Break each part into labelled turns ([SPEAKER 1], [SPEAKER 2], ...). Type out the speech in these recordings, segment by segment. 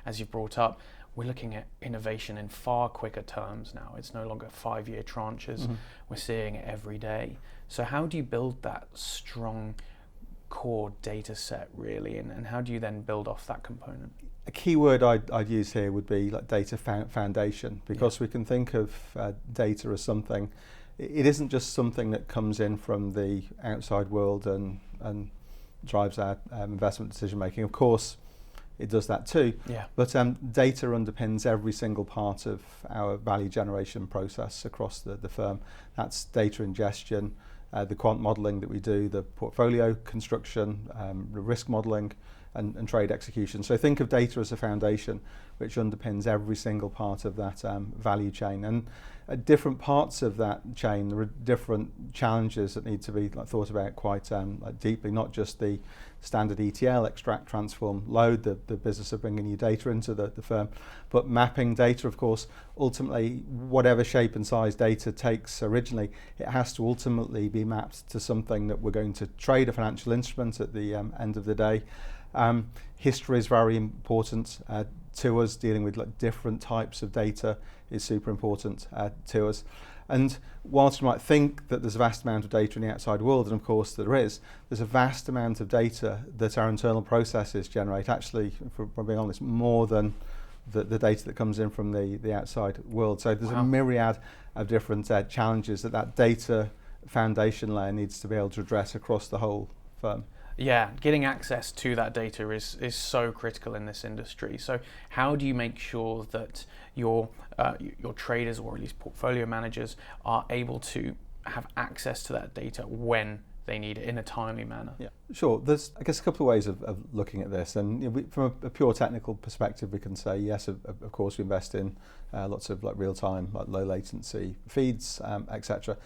[SPEAKER 1] as you brought up, we're looking at innovation in far quicker terms now. It's no longer 5-year tranches. We're seeing it every day. So how do you build that strong core data set really, and how do you then build off that component?
[SPEAKER 2] A key word I'd use here would be like data foundation, because we can think of data as something, it isn't just something that comes in from the outside world and drives our investment decision making. Of course, it does that too, but data underpins every single part of our value generation process across the firm. That's data ingestion, the quant modelling that we do, the portfolio construction, the risk modelling, and trade execution. So think of data as a foundation which underpins every single part of that value chain. And at different parts of that chain, there are different challenges that need to be thought about quite deeply, not just the standard ETL, extract, transform, load, the business of bringing new data into the firm, but mapping data, of course. Ultimately, whatever shape and size data takes originally, it has to ultimately be mapped to something that we're going to trade, a financial instrument at the end of the day. History is very important to us. Dealing with different types of data is super important to us. And whilst you might think that there's a vast amount of data in the outside world, and of course there's a vast amount of data that our internal processes generate. Actually, for being honest, more than the data that comes in from the outside world. So there's a myriad of different challenges that data foundation layer needs to be able to address across the whole firm.
[SPEAKER 1] Yeah, getting access to that data is so critical in this industry. So how do you make sure that your traders, or at least portfolio managers, are able to have access to that data when they need it in a timely manner?
[SPEAKER 2] Yeah, sure. There's, I guess, a couple of ways of looking at this. And from a pure technical perspective, we can say, yes, of course, we invest in lots of real-time, low latency feeds, etc.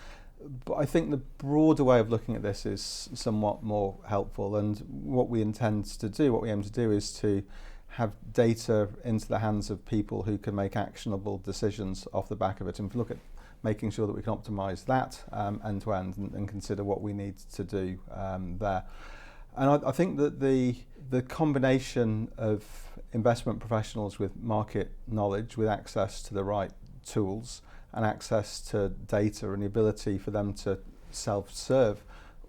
[SPEAKER 2] But I think the broader way of looking at this is somewhat more helpful, and what we intend to do, what we aim to do, is to have data into the hands of people who can make actionable decisions off the back of it, and look at making sure that we can optimise that end to end and consider what we need to do there. And I think that the combination of investment professionals with market knowledge, with access to the right tools, and access to data and the ability for them to self-serve,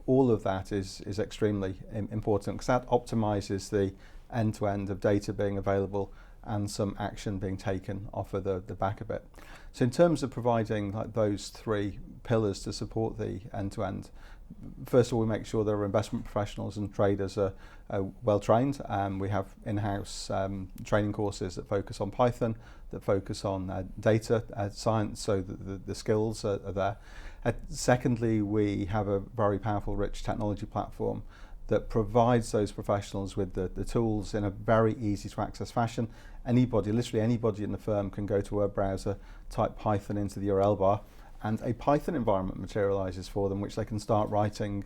[SPEAKER 2] all of that is extremely important, because that optimises the end-to-end of data being available and some action being taken off of the back of it. So in terms of providing those three pillars to support the end-to-end, first of all, we make sure that our investment professionals and traders are well trained. We have in-house training courses that focus on Python, that focus on data science, so the skills are there. Secondly, we have a very powerful, rich technology platform that provides those professionals with the tools in a very easy to access fashion. Anybody, literally anybody in the firm, can go to a web browser, type Python into the URL bar, and a Python environment materializes for them, which they can start writing